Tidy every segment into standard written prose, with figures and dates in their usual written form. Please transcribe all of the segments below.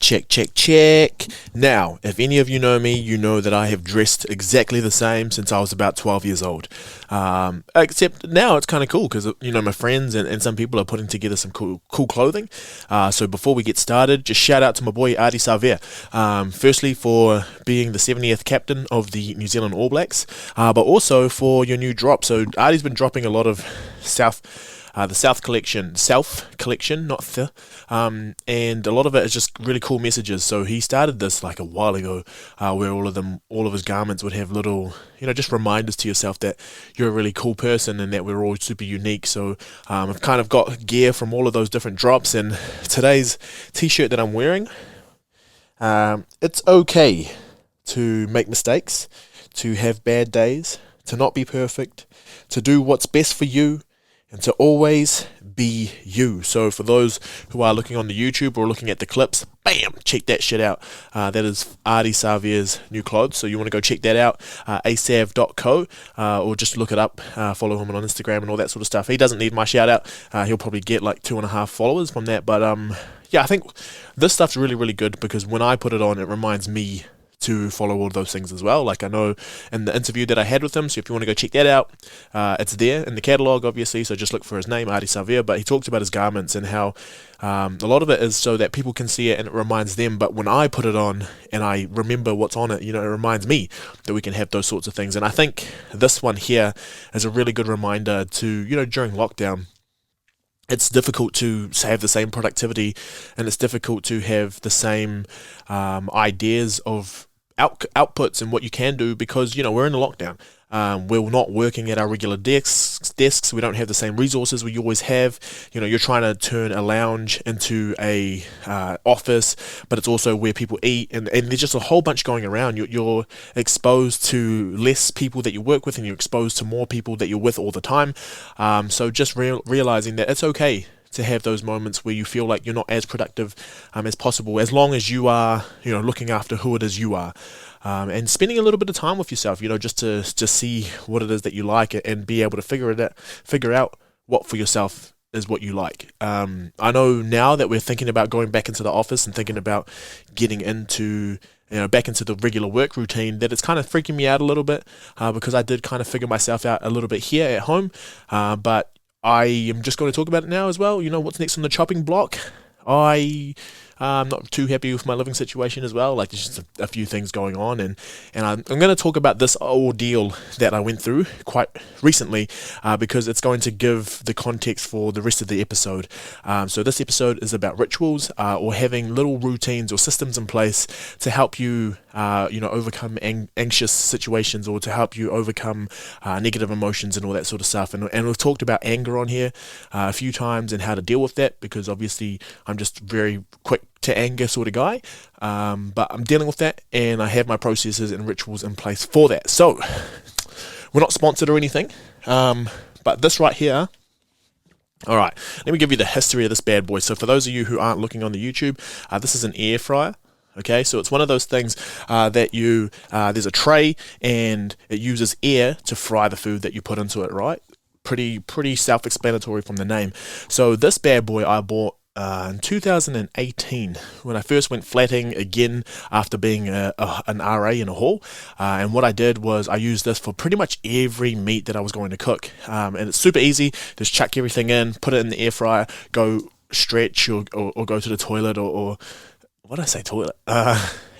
Check, check, check. Now, if any of you know me, you know that I have dressed exactly the same since I was about 12 years old. Except now it's kind of cool because, my friends and some people are putting together some cool clothing. So before we get started, just shout out to my boy Ardie Savea. Firstly, for being the 70th captain of the New Zealand All Blacks, but also for your new drop. So Ardie's been dropping a lot of the South collection, not the, and a lot of it is just really cool messages. So he started this like a while ago, where all of his garments would have little, just reminders to yourself that you're a really cool person and that we're all super unique. So I've kind of got gear from all of those different drops, and today's t-shirt that I'm wearing, it's okay to make mistakes, to have bad days, to not be perfect, to do what's best for you, and to always be you. So for those who are looking on the YouTube or looking at the clips, bam, check that shit out. That is Ardie Savea's new clothes. So you want to go check that out, asav.co, or just look it up, follow him on Instagram and all that sort of stuff. He doesn't need my shout out. He'll probably get like 2.5 followers from that. But I think this stuff's really, really good because when I put it on, it reminds me to follow all of those things as well. Like I know in the interview that I had with him, so if you want to go check that out, it's there in the catalogue obviously, so just look for his name, Ardie Savea. But he talked about his garments and how a lot of it is so that people can see it and it reminds them, but when I put it on and I remember what's on it, it reminds me that we can have those sorts of things. And I think this one here is a really good reminder to, during lockdown, it's difficult to have the same productivity and it's difficult to have the same ideas of outputs and what you can do because, we're in a lockdown. We're not working at our regular desks. We don't have the same resources we always have. You're trying to turn a lounge into a office, but it's also where people eat, and there's just a whole bunch going around. You're exposed to less people that you work with, and you're exposed to more people that you're with all the time. So just realizing that it's okay to have those moments where you feel like you're not as productive as possible, as long as you are, looking after who it is you are. And spending a little bit of time with yourself, just to see what it is that you like and be able to figure out what for yourself is what you like. I know now that we're thinking about going back into the office and thinking about getting into back into the regular work routine, that it's kind of freaking me out a little bit because I did kind of figure myself out a little bit here at home, but I am just going to talk about it now as well. What's next on the chopping block? I'm not too happy with my living situation as well. Like there's just a few things going on, and I'm going to talk about this ordeal that I went through quite recently because it's going to give the context for the rest of the episode. So this episode is about rituals or having little routines or systems in place to help you overcome anxious situations or to help you overcome negative emotions and all that sort of stuff. And we've talked about anger on here a few times and how to deal with that because obviously I'm just very quick to anger sort of guy, but I'm dealing with that and I have my processes and rituals in place for that. So we're not sponsored or anything, but this right here. All right, let me give you the history of this bad boy. So for those of you who aren't looking on the YouTube, this is an air fryer. Okay, so it's one of those things that there's a tray and it uses air to fry the food that you put into it, right? Pretty self-explanatory from the name. So this bad boy I bought in 2018 when I first went flatting again after being an RA in a hall, and what I did was I used this for pretty much every meat that I was going to cook, and it's super easy. Just chuck everything in, put it in the air fryer, go stretch or go to the toilet or what did I say, toilet?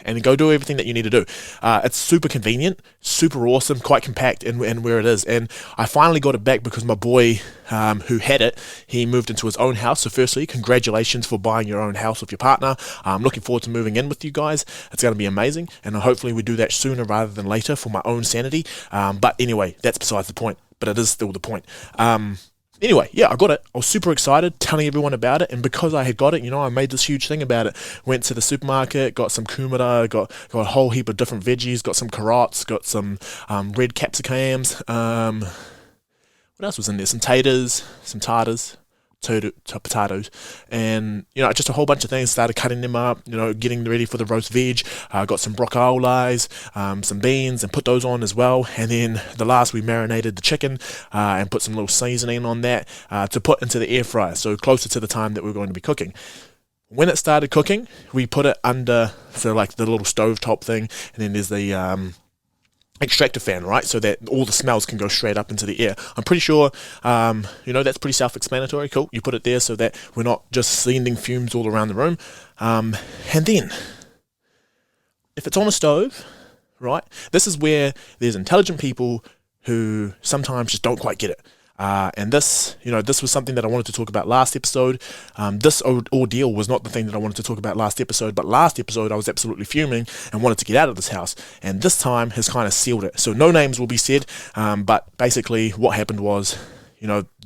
And go do everything that you need to do. It's super convenient, super awesome, quite compact in where it is. And I finally got it back because my boy who had it, he moved into his own house. So firstly, congratulations for buying your own house with your partner. I'm looking forward to moving in with you guys. It's going to be amazing. And hopefully we do that sooner rather than later for my own sanity. But anyway, that's besides the point. But it is still the point. Anyway, yeah, I got it. I was super excited, telling everyone about it, and because I had got it, I made this huge thing about it. Went to the supermarket, got some kumara, got a whole heap of different veggies, got some carrots, got some red capsicums. What else was in there? Some taters, some tartars, potatoes, and just a whole bunch of things. Started cutting them up, getting ready for the roast veg. Got some broccolis, some beans, and put those on as well. And then the last, we marinated the chicken and put some little seasoning on that to put into the air fryer, so closer to the time that we're going to be cooking. when it started cooking, we put it under, so like the little stove top thing, and then there's the extractor fan, right? So that all the smells can go straight up into the air. I'm pretty sure, that's pretty self-explanatory. Cool. You put it there so that we're not just sending fumes all around the room. And then, if it's on a stove, right, this is where there's intelligent people who sometimes just don't quite get it. And this was something that I wanted to talk about last episode. This ordeal was not the thing that I wanted to talk about last episode, but last episode I was absolutely fuming and wanted to get out of this house. And this time has kind of sealed it. So no names will be said, but basically what happened was,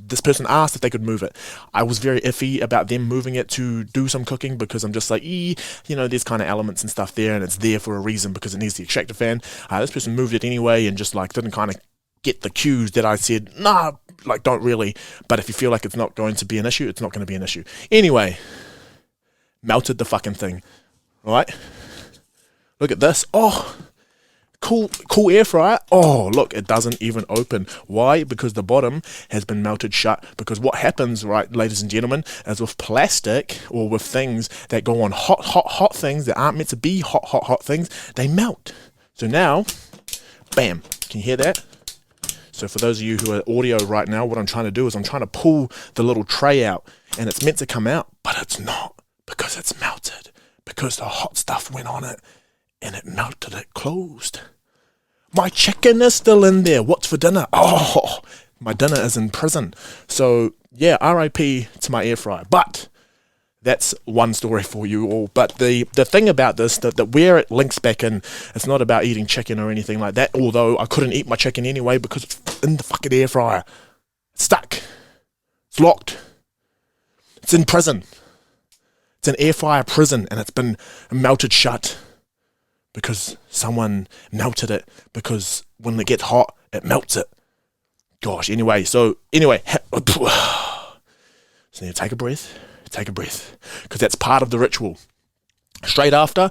this person asked if they could move it. I was very iffy about them moving it to do some cooking because I'm just like, there's kind of elements and stuff there, and it's there for a reason because it needs the extractor fan. This person moved it anyway and just like didn't kind of get the cues that I said, nah, like don't really, but if you feel like it's not going to be an issue, it's not going to be an issue. Anyway, melted the fucking thing, right? Look at this. Oh, cool air fryer. Oh, look, it doesn't even open. Why? Because the bottom has been melted shut. Because what happens, right, ladies and gentlemen, is with plastic or with things that go on hot things that aren't meant to be hot things, they melt. So now, bam, can you hear that? So for those of you who are audio right now, what I'm trying to do is I'm trying to pull the little tray out, and it's meant to come out, but it's not, because it's melted, because the hot stuff went on it, and it melted it closed. My chicken is still in there. What's for dinner? Oh, my dinner is in prison. So yeah, RIP to my air fryer. But that's one story for you all. But the thing about this, that where it links back in, it's not about eating chicken or anything like that, although I couldn't eat my chicken anyway because it's in the fucking air fryer. It's stuck. It's locked. It's in prison. It's an air fryer prison, and it's been melted shut because someone melted it, because when it gets hot, it melts it. Gosh, anyway, so need to take a breath, because that's part of the ritual. Straight after,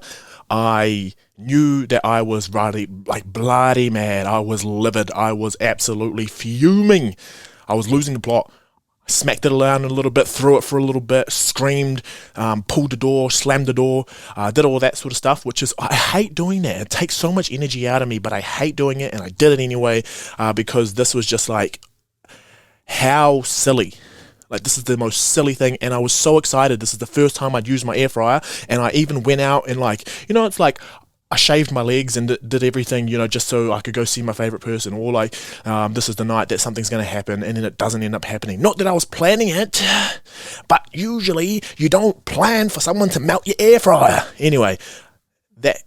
I knew that I was bloody mad. I was livid. I was absolutely fuming. I was losing the plot. I smacked it around a little bit, threw it for a little bit, screamed, pulled the door, slammed the door, did all that sort of stuff, which is, I hate doing that. It takes so much energy out of me, but I hate doing it, and I did it anyway, because this was just like, how silly. Like, this is the most silly thing, and I was so excited. This is the first time I'd used my air fryer, and I even went out and it's like, I shaved my legs and did everything, just so I could go see my favorite person, or this is the night that something's going to happen, and then it doesn't end up happening. Not that I was planning it, but usually you don't plan for someone to melt your air fryer. Anyway, that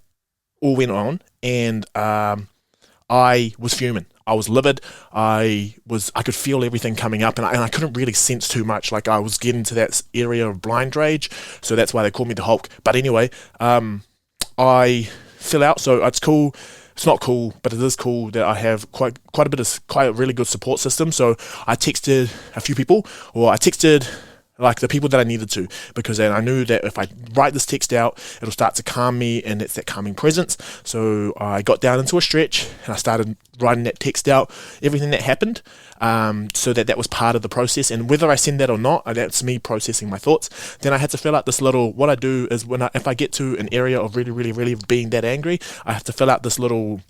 all went on, and I was fuming. I was livid. I could feel everything coming up, and I couldn't really sense too much. Like, I was getting to that area of blind rage, so that's why they called me the Hulk. But anyway, I fill out, so it's cool. It's not cool, but it is cool that I have quite a really good support system. So I texted a few people, or I texted like the people that I needed to, because then I knew that if I write this text out, it'll start to calm me, and it's that calming presence. So I got down into a stretch, and I started writing that text out, everything that happened, so that was part of the process. And whether I send that or not, that's me processing my thoughts. Then I had to fill out this little, what I do is if I get to an area of really, really, really being that angry, I have to fill out this little,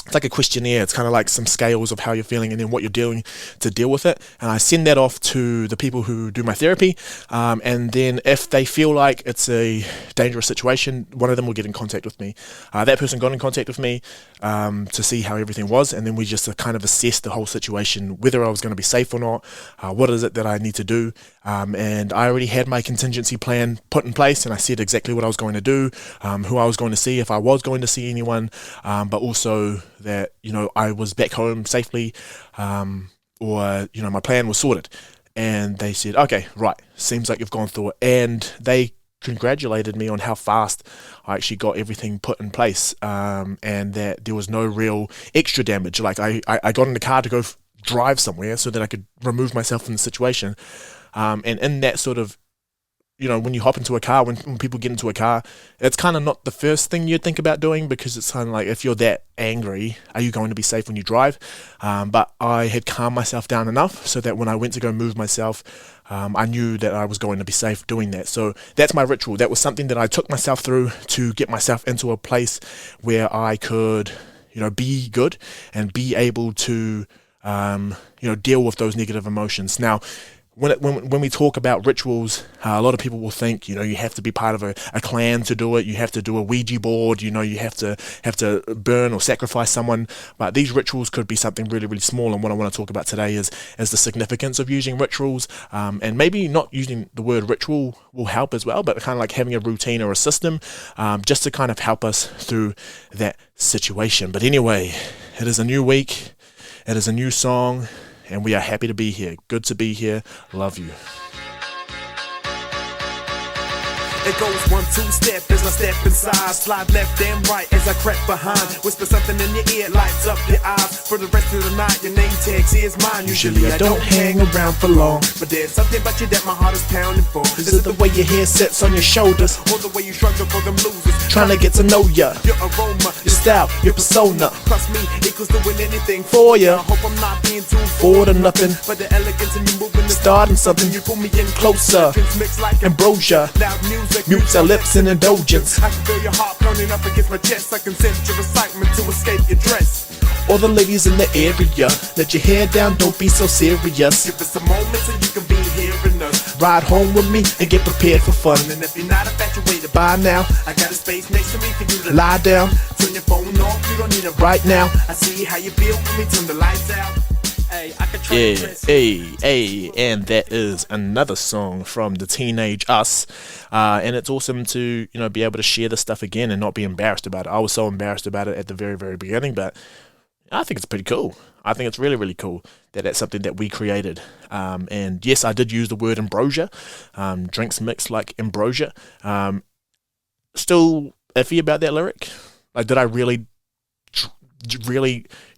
it's like a questionnaire. It's kind of like some scales of how you're feeling and then what you're doing to deal with it. And I send that off to the people who do my therapy. And then if they feel like it's a dangerous situation, one of them will get in contact with me. That person got in contact with me to see how everything was. And then we just kind of assessed the whole situation, whether I was going to be safe or not, what is it that I need to do. And I already had my contingency plan put in place, and I said exactly what I was going to do, who I was going to see, if I was going to see anyone, but also that, I was back home safely, or, my plan was sorted. And they said, okay, right, seems like you've gone through it. And they congratulated me on how fast I actually got everything put in place, and that there was no real extra damage. Like, I got in the car to go drive somewhere so that I could remove myself from the situation. And in that sort of, when you hop into a car, when people get into a car, it's kind of not the first thing you'd think about doing, because it's kind of like, if you're that angry, are you going to be safe when you drive? But I had calmed myself down enough so that when I went to go move myself, I knew that I was going to be safe doing that. So that's my ritual. That was something that I took myself through to get myself into a place where I could, be good and be able to, deal with those negative emotions. Now, when we talk about rituals, a lot of people will think, you have to be part of a clan to do it. You have to do a Ouija board. You have to burn or sacrifice someone. But these rituals could be something really, really small. And what I want to talk about today is the significance of using rituals. And maybe not using the word ritual will help as well, but kind of like having a routine or a system, just to kind of help us through that situation. But anyway, it is a new week. It is a new song. And we are happy to be here. Good to be here. Love you. It goes 1, 2 step as I step inside. Slide left and right as I creep behind. Whisper something in your ear, lights up your eyes. For the rest of the night, your name tags is mine. Usually I don't hang around for long, but there's something about you that my heart is pounding for. Is it the way your hair sits on your shoulders, or the way you struggle for them losers? Trying to get to know ya, your aroma, your style, your persona. Plus me equals doing anything for ya. I hope I'm not being too forward or nothing, but the elegance and you moving, starting something. You pull me in closer, mix like ambrosia. Loud music mutes our lips in indulgence. I can feel your heart pounding up against my chest. I can sense your excitement to escape your dress. All the ladies in the area, let your hair down, don't be so serious. Give us a moment so you can be hearing us. Ride home with me and get prepared for fun. And if you're not infatuated by now, I got a space next to me for you to lie down. Turn your phone off, you don't need it right now. I see how you feel when we turn the lights out. And that is another song from the Teenage Us, and it's awesome to be able to share this stuff again and not be embarrassed about it. I was so embarrassed about it at the very, very beginning, but I think it's pretty cool. I think it's really, really cool that that's something that we created. And yes, I did use the word ambrosia, drinks mixed like ambrosia. Still iffy about that lyric. Like, did I really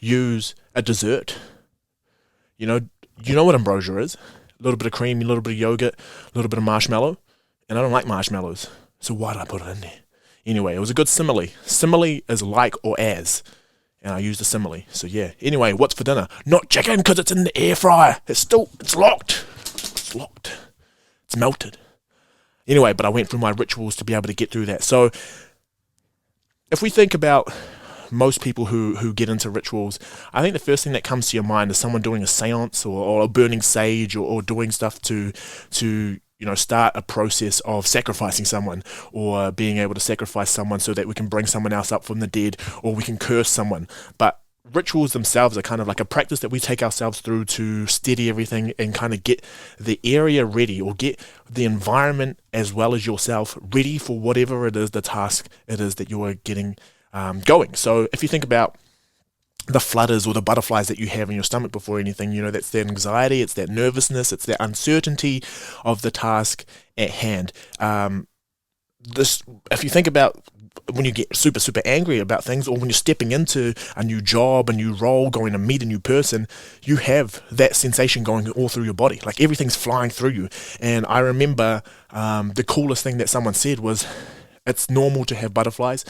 use a dessert? You know what ambrosia is? A little bit of cream, a little bit of yogurt, a little bit of marshmallow. And I don't like marshmallows, so why did I put it in there? Anyway, it was a good simile. Simile is like or as, and I used a simile. So yeah. Anyway, what's for dinner? Not chicken, because it's in the air fryer. It's locked. It's locked. It's melted. Anyway, but I went through my rituals to be able to get through that. So if we think about most people who get into rituals, I think the first thing that comes to your mind is someone doing a seance or burning sage or doing stuff to start a process of sacrificing someone, or being able to sacrifice someone so that we can bring someone else up from the dead, or we can curse someone. But rituals themselves are kind of like a practice that we take ourselves through to steady everything and kind of get the area ready, or get the environment as well as yourself ready for whatever it is, the task it is that you are getting going. So if you think about the flutters or the butterflies that you have in your stomach before anything, that's that anxiety, it's that nervousness, it's that uncertainty of the task at hand. If you think about when you get super, super angry about things, or when you're stepping into a new job, a new role, going to meet a new person, you have that sensation going all through your body. Like, everything's flying through you. And I remember the coolest thing that someone said was, it's normal to have butterflies,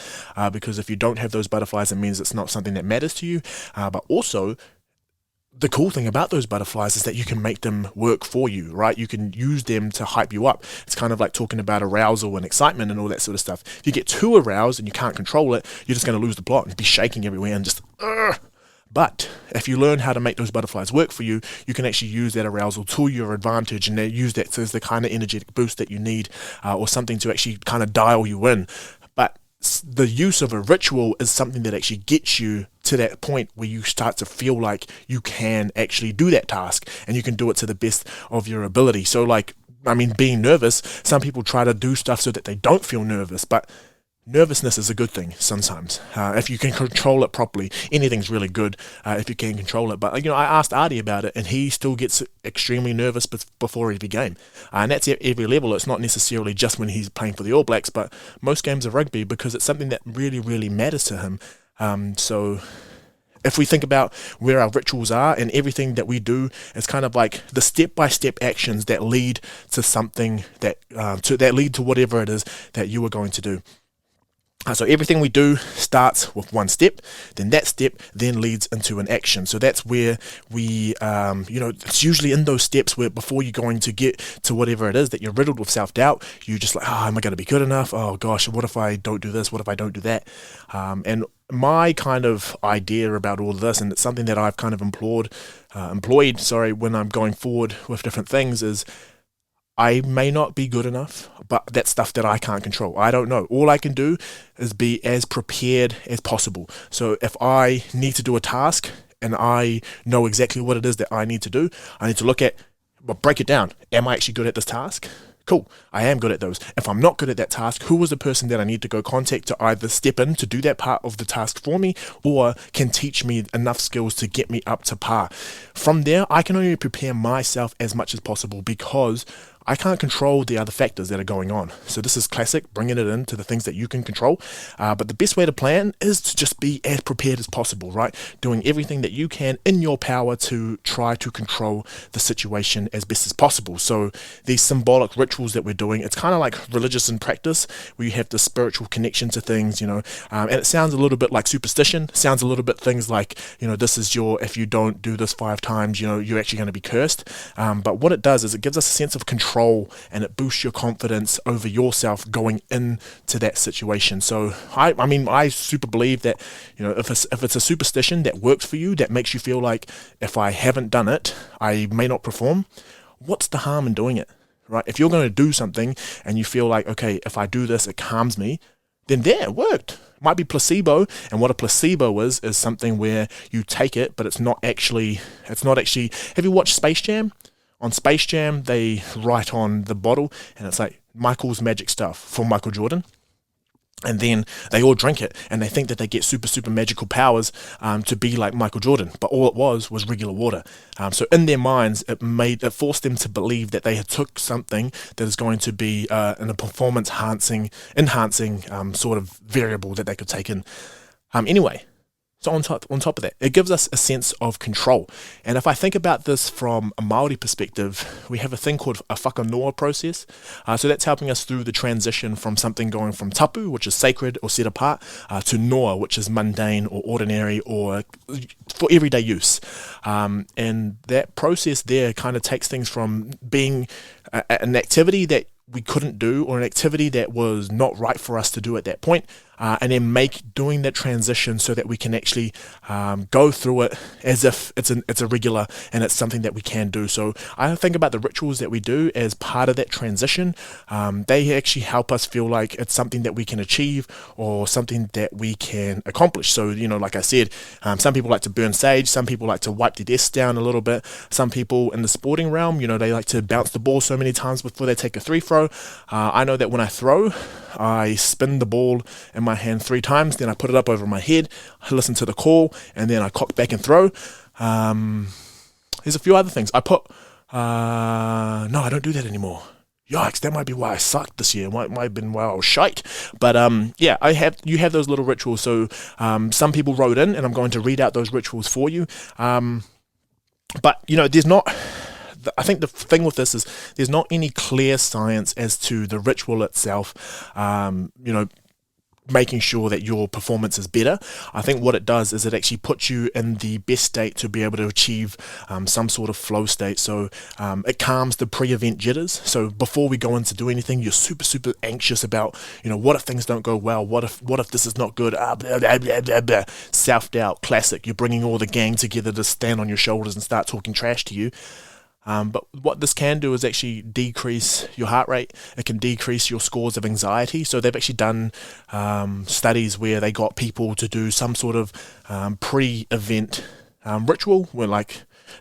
because if you don't have those butterflies, it means it's not something that matters to you. But also, the cool thing about those butterflies is that you can make them work for you, right? You can use them to hype you up. It's kind of like talking about arousal and excitement and all that sort of stuff. If you get too aroused and you can't control it, you're just going to lose the plot and be shaking everywhere and just, Ugh. But if you learn how to make those butterflies work for you, you can actually use that arousal to your advantage, and use that as the kind of energetic boost that you need, or something to actually kind of dial you in. But the use of a ritual is something that actually gets you to that point where you start to feel like you can actually do that task, and you can do it to the best of your ability. So being nervous, some people try to do stuff so that they don't feel nervous, but nervousness is a good thing sometimes. If you can control it properly, anything's really good if you can control it. But I asked Artie about it, and he still gets extremely nervous before every game. And that's at every level. It's not necessarily just when he's playing for the All Blacks, but most games of rugby, because it's something that really, really matters to him. So if we think about where our rituals are, and everything that we do is kind of like the step-by-step actions that lead to something that lead to whatever it is that you are going to do. So everything we do starts with one step, then that step then leads into an action. So that's where we, it's usually in those steps where before you're going to get to whatever it is that you're riddled with self-doubt, you're just like, am I going to be good enough? Oh gosh, what if I don't do this? What if I don't do that? And my kind of idea about all of this, and it's something that I've kind of employed, when I'm going forward with different things, is I may not be good enough, but that's stuff that I can't control. I don't know. All I can do is be as prepared as possible. So if I need to do a task and I know exactly what it is that I need to do, I need to break it down. Am I actually good at this task? Cool, I am good at those. If I'm not good at that task, who is the person that I need to go contact to either step in to do that part of the task for me, or can teach me enough skills to get me up to par? From there, I can only prepare myself as much as possible, because I can't control the other factors that are going on. So this is classic, bringing it into the things that you can control. But the best way to plan is to just be as prepared as possible, right? Doing everything that you can in your power to try to control the situation as best as possible. So these symbolic rituals that we're doing, it's kind of like religious in practice, where you have the spiritual connection to things, and it sounds a little bit like superstition. It sounds a little bit things like, this is if you don't do this 5 times, you're actually going to be cursed. But what it does is it gives us a sense of control, and it boosts your confidence over yourself going into that situation. So I super believe that if it's a superstition that works for you, that makes you feel like, if I haven't done it, I may not perform, what's the harm in doing it, right? If you're going to do something and you feel like, okay, if I do this, it calms me, then it worked. It might be placebo, and what a placebo is something where you take it, but it's not actually. Have you watched Space Jam? On Space Jam, they write on the bottle, and it's like Michael's magic stuff for Michael Jordan. And then they all drink it, and they think that they get super, super magical powers to be like Michael Jordan. But all it was regular water. So in their minds, it forced them to believe that they had took something that is going to be in a performance enhancing sort of variable that they could take in. Anyway. So on top of that, it gives us a sense of control. And if I think about this from a Māori perspective, we have a thing called a whakanoa process. So that's helping us through the transition from something going from tapu, which is sacred or set apart, to noa, which is mundane or ordinary or for everyday use. And that process there kind of takes things from being an activity that we couldn't do, or an activity that was not right for us to do at that point, and then doing that transition so that we can actually go through it as if it's a regular and it's something that we can do. So I think about the rituals that we do as part of that transition. They actually help us feel like it's something that we can achieve or something that we can accomplish. So, like I said, some people like to burn sage, some people like to wipe their desks down a little bit, some people in the sporting realm, they like to bounce the ball so many times before they take a 3-throw. I know that when I throw, I spin the ball in my hand 3 times, then I put it up over my head, I listen to the call, and then I cock back and throw. There's a few other things. I don't do that anymore. Yikes, that might be why I sucked this year. Might have been why I was shite. But you have those little rituals. So some people wrote in, and I'm going to read out those rituals for you. But there's not. I think the thing with this is there's not any clear science as to the ritual itself, making sure that your performance is better. I think what it does is it actually puts you in the best state to be able to achieve some sort of flow state. So it calms the pre-event jitters. So before we go in to do anything, you're super, super anxious about, what if things don't go well? What if this is not good? Blah, blah, blah, blah, blah. Self-doubt, classic. You're bringing all the gang together to stand on your shoulders and start talking trash to you. But what this can do is actually decrease your heart rate. It can decrease your scores of anxiety. So they've actually done studies where they got people to do some sort of pre-event ritual where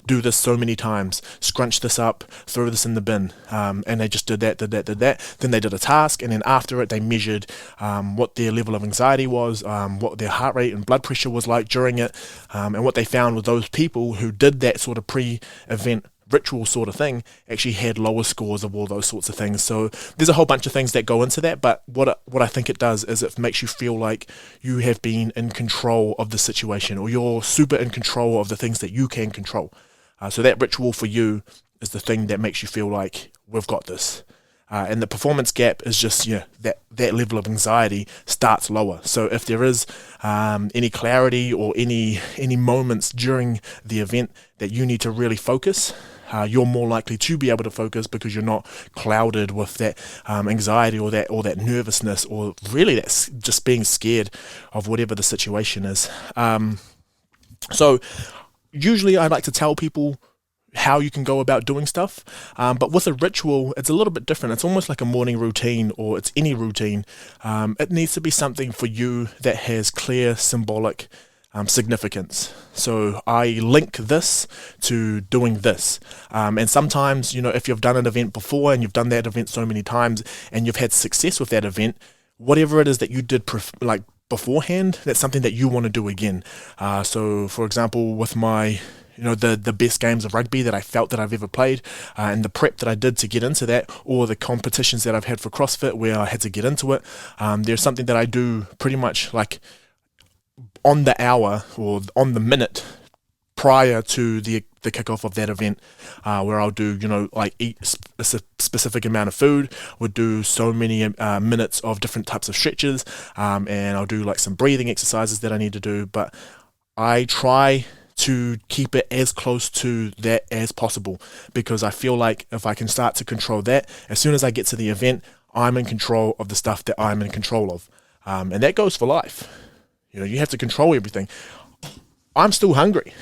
do this so many times, scrunch this up, throw this in the bin, and they just did that. Then they did a task, and then after it, they measured what their level of anxiety was, what their heart rate and blood pressure was like during it, and what they found with those people who did that sort of pre-event ritual sort of thing actually had lower scores of all those sorts of things. So there's a whole bunch of things that go into that, but what I think it does is it makes you feel like you have been in control of the situation, or you're super in control of the things that you can control. So that ritual for you is the thing that makes you feel like we've got this. And the performance gap is just, that level of anxiety starts lower. So if there is any clarity or any moments during the event that you need to really focus, you're more likely to be able to focus because you're not clouded with that anxiety or that nervousness, or really that's just being scared of whatever the situation is. So usually I like to tell people how you can go about doing stuff, but with a ritual it's a little bit different. It's almost like a morning routine, or it's any routine. It needs to be something for you that has clear symbolic significance. So I link this to doing this, and sometimes, if you've done an event before and you've done that event so many times and you've had success with that event, whatever it is that you did beforehand, that's something that you want to do again. So for example, with my the best games of rugby that I felt that I've ever played, and the prep that I did to get into that, or the competitions that I've had for CrossFit where I had to get into it, there's something that I do pretty much like on the hour or on the minute prior to the kickoff of that event, where I'll do, eat a specific amount of food, would do so many minutes of different types of stretches, and I'll do like some breathing exercises that I need to do, but I try to keep it as close to that as possible, because I feel like if I can start to control that, as soon as I get to the event, I'm in control of the stuff that I'm in control of. And that goes for life. You have to control everything. I'm still hungry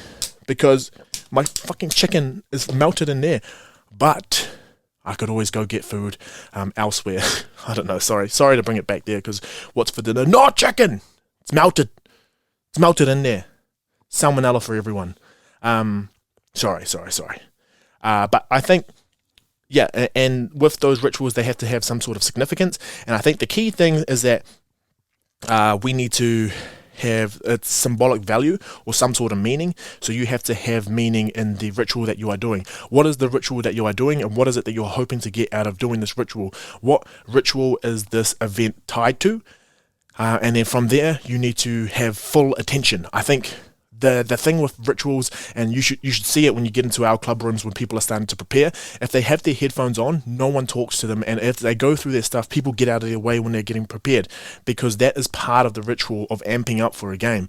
because my fucking chicken is melted in there, but I could always go get food elsewhere. I don't know, sorry to bring it back there, because what's for dinner? Not chicken! It's melted in there. Salmonella for everyone. Sorry. But I think, and with those rituals, they have to have some sort of significance. And I think the key thing is that we need to have its symbolic value or some sort of meaning. So you have to have meaning in the ritual that you are doing. What is the ritual that you are doing, and what is it that you're hoping to get out of doing this ritual? What ritual is this event tied to? And then from there, you need to have full attention. I think the thing with rituals, and you should see it when you get into our club rooms when people are starting to prepare, if they have their headphones on, no one talks to them, and if they go through their stuff, people get out of their way when they're getting prepared, because that is part of the ritual of amping up for a game.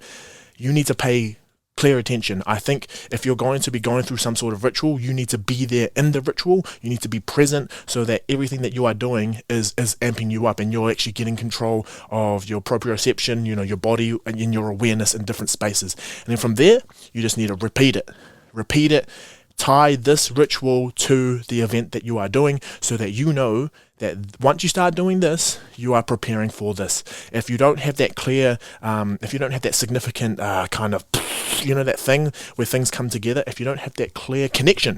You need to pay clear attention. I think if you're going to be going through some sort of ritual, you need to be there in the ritual. You need to be present so that everything that you are doing is amping you up, and you're actually getting control of your proprioception, your body and your awareness in different spaces. And then from there, you just need to repeat it. Tie this ritual to the event that you are doing, so that you know that once you start doing this, you are preparing for this. If you don't have that clear, if you don't have that significant kind of, that thing where things come together, if you don't have that clear connection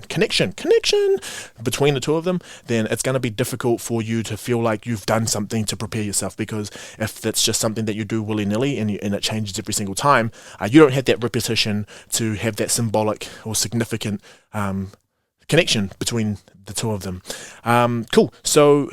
between the two of them, then it's going to be difficult for you to feel like you've done something to prepare yourself. Because if that's just something that you do willy-nilly and it changes every single time, you don't have that repetition to have that symbolic or significant connection between the two of them. Cool. So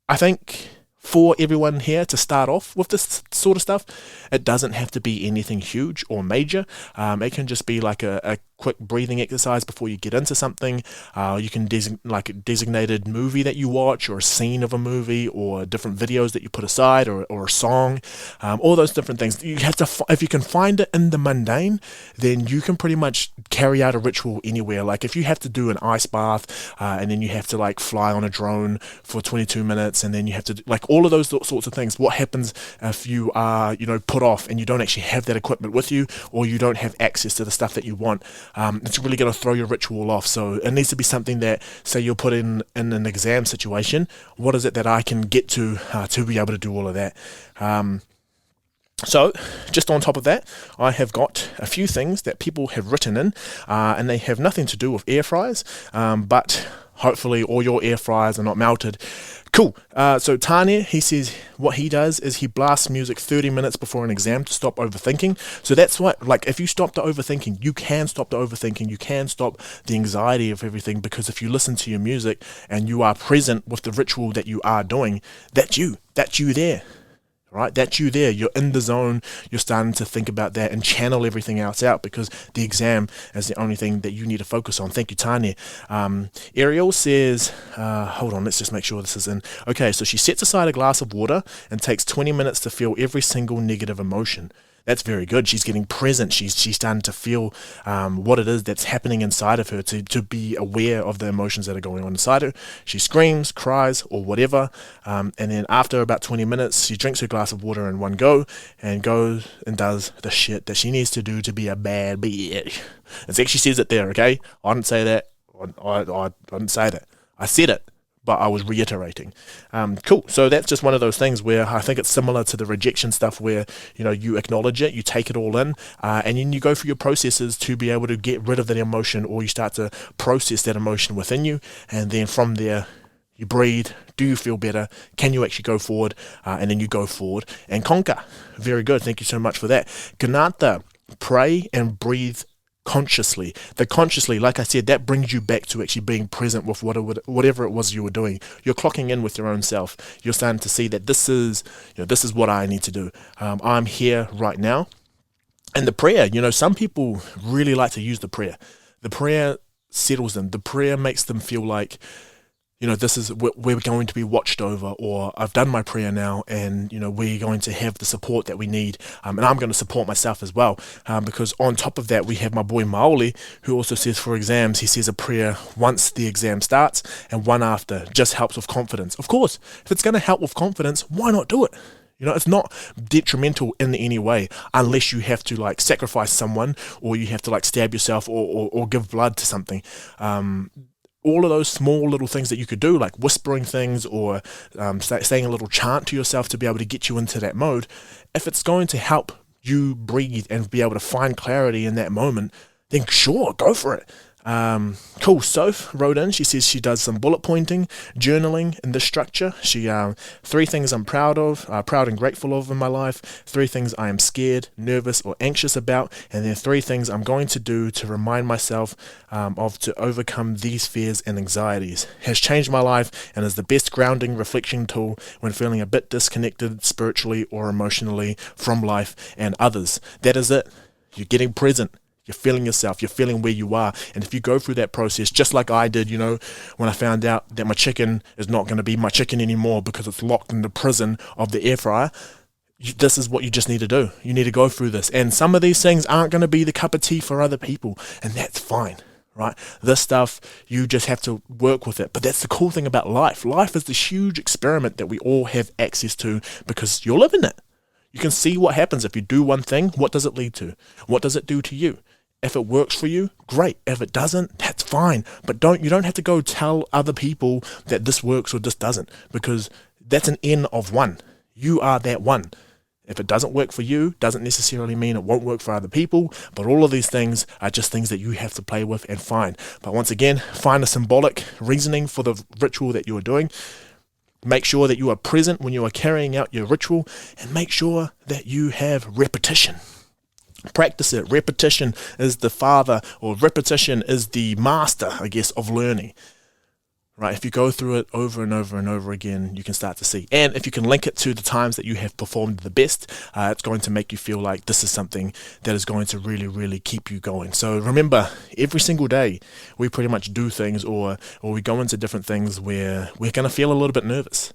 I think for everyone here to start off with this sort of stuff, it doesn't have to be anything huge or major. It can just be like a quick breathing exercise before you get into something. You can like a designated movie that you watch, or a scene of a movie, or different videos that you put aside, or a song, all those different things. You have to, if you can find it in the mundane, then you can pretty much carry out a ritual anywhere. Like if you have to do an ice bath, and then you have to like fly on a drone for 22 minutes, and then you have to like all of those sorts of things. What happens if you are, put off and you don't actually have that equipment with you, or you don't have access to the stuff that you want? It's really going to throw your ritual off. So it needs to be something that, say you're put in an exam situation, what is it that I can get to be able to do all of that? So just on top of that, I have got a few things that people have written in, and they have nothing to do with air fryers, but hopefully all your air fryers are not melted. Cool. So Tanya, he says what he does is he blasts music 30 minutes before an exam to stop overthinking. So that's what, like, if you stop the overthinking, you can stop the overthinking. You can stop the anxiety of everything, because if you listen to your music and you are present with the ritual that you are doing, that's you there. Right, that's you there. You're in the zone. You're starting to think about that and channel everything else out, because the exam is the only thing that you need to focus on. Thank you, Tanya. Ariel says, hold on, let's just make sure this is in. Okay, so she sets aside a glass of water and takes 20 minutes to feel every single negative emotion. That's very good. She's getting present. She's starting to feel what it is that's happening inside of her, to be aware of the emotions that are going on inside her. She screams, cries, or whatever, and then after about 20 minutes, she drinks her glass of water in one go and goes and does the shit that she needs to do to be a bad bitch. It actually says it there, okay? I didn't say that. I didn't say that. I said it, but I was reiterating. Cool. So that's just one of those things where I think it's similar to the rejection stuff, where, you know, you acknowledge it, you take it all in, and then you go through your processes to be able to get rid of that emotion, or you start to process that emotion within you, and then from there you breathe. Do you feel better? Can you actually go forward? And then you go forward and conquer. Very good. Thank you so much for that. Ganatha, pray and breathe consciously. The consciously, like I said, that brings you back to actually being present with whatever it was you were doing. You're clocking in with your own self. You're starting to see that this is what I need to do. I'm here right now. And the prayer, some people really like to use the prayer. The prayer settles them. The prayer makes them feel like, this is we're going to be watched over, or I've done my prayer now, and we're going to have the support that we need, and I'm going to support myself as well, because on top of that we have my boy Maoli, who also says for exams, he says a prayer once the exam starts and one after. Just helps with confidence. Of course, if it's going to help with confidence, why not do it? It's not detrimental in any way, unless you have to sacrifice someone, or you have to stab yourself, or give blood to something. All of those small little things that you could do, like whispering things, or saying a little chant to yourself to be able to get you into that mode, if it's going to help you breathe and be able to find clarity in that moment, then sure, go for it. Cool. Soph wrote in, she says she does some bullet pointing, journaling in this structure. She 3 things I'm proud and grateful of in my life, 3 things I am scared, nervous, or anxious about, and then 3 things I'm going to do to remind myself to overcome these fears and anxieties. Has changed my life and is the best grounding reflection tool when feeling a bit disconnected spiritually or emotionally from life and others. That is it. You're getting present. You're feeling yourself, you're feeling where you are. And if you go through that process, just like I did, when I found out that my chicken is not going to be my chicken anymore because it's locked in the prison of the air fryer, this is what you just need to do. You need to go through this. And some of these things aren't going to be the cup of tea for other people, and that's fine, right? This stuff, you just have to work with it. But that's the cool thing about life. Life is this huge experiment that we all have access to because you're living it. You can see what happens if you do one thing. What does it lead to? What does it do to you? If it works for you, great. If it doesn't, that's fine. But you don't have to go tell other people that this works or this doesn't, because that's an N of one. You are that one. If it doesn't work for you, doesn't necessarily mean it won't work for other people, but all of these things are just things that you have to play with and find. But once again, find a symbolic reasoning for the ritual that you are doing. Make sure that you are present when you are carrying out your ritual, and make sure that you have repetition. Practice it. Repetition is the father, or repetition is the master, I guess, of learning. Right? If you go through it over and over and over again, you can start to see. And if you can link it to the times that you have performed the best, it's going to make you feel like this is something that is going to really, really keep you going. So remember, every single day, we pretty much do things, or we go into different things where we're going to feel a little bit nervous.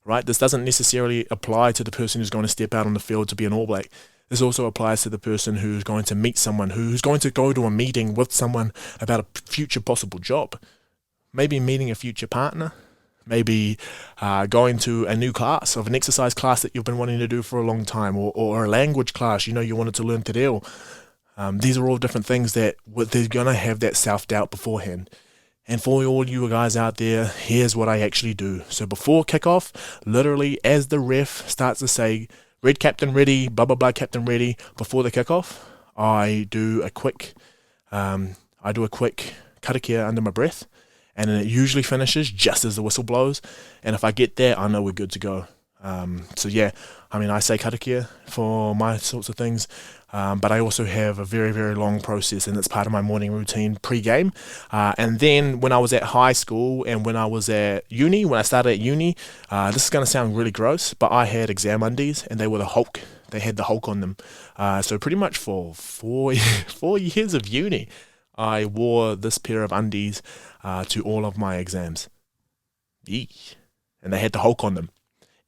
Right? This doesn't necessarily apply to the person who's going to step out on the field to be an All Black. This also applies to the person who's going to meet someone, who's going to go to a meeting with someone about a future possible job. Maybe meeting a future partner. Maybe going to a new class, of an exercise class that you've been wanting to do for a long time, or a language class, you wanted to learn te reo. These are all different things that they're going to have that self-doubt beforehand. And for all you guys out there, here's what I actually do. So before kickoff, literally as the ref starts to say, red captain ready, blah, blah, blah, captain ready, before the kickoff, I do a quick karakia under my breath, and then it usually finishes just as the whistle blows. And if I get there, I know we're good to go. So yeah, I mean, I say karakia for my sorts of things, but I also have a very, very long process, and it's part of my morning routine pre-game. And then when I was at high school and when I was at uni, when I started at uni, this is going to sound really gross, but I had exam undies, and they were the Hulk. They had the Hulk on them. So pretty much for 4 years of uni, I wore this pair of undies to all of my exams. Eek. And they had the Hulk on them.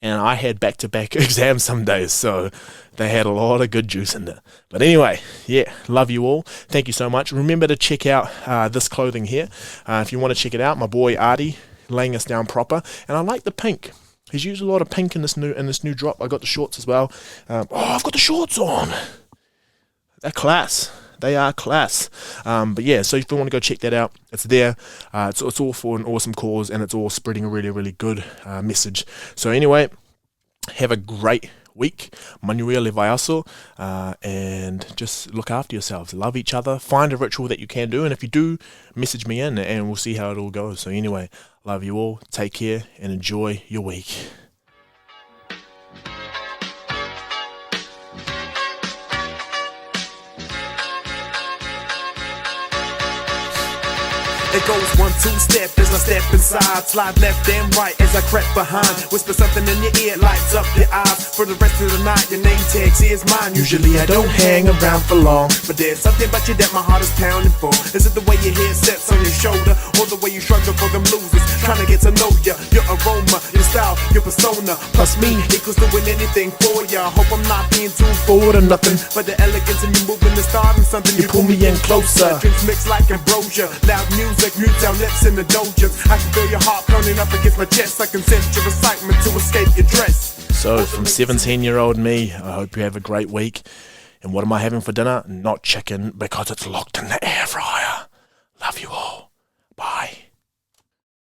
And I had back-to-back exams some days, so they had a lot of good juice in there. But anyway, yeah, love you all. Thank you so much. Remember to check out this clothing here. If you want to check it out, my boy Artie laying us down proper. And I like the pink. He's used a lot of pink in this new drop. I got the shorts as well. I've got the shorts on. They're class. They are class. But yeah, so if you want to go check that out, it's there. It's all for an awesome cause, and it's all spreading a really, really good message. So anyway, have a great week. Manuia Levaiaso, and just look after yourselves. Love each other. Find a ritual that you can do, and if you do, message me in, and we'll see how it all goes. So anyway, love you all. Take care, and enjoy your week. It goes 1, 2 step as I step inside. Slide left and right as I creep behind. Whisper something in your ear, lights up your eyes. For the rest of the night, your name tags is mine. Usually I don't hang around for long, but there's something about you that my heart is pounding for. Is it the way your head sets on your shoulder, or the way you struggle for them losers? Trying to get to know ya, your aroma, your style, your persona. Plus me equals doing anything for ya. Hope I'm not being too forward or nothing, but the elegance in you moving and starting something. You pull me in closer. Drinks mix like ambrosia. Loud music mutes our lips in the doja. I can feel your heart pounding up against my chest. I can sense your excitement to escape your dress. So from 17-year-old me, I hope you have a great week. And what am I having for dinner? Not chicken, because it's locked in the air fryer.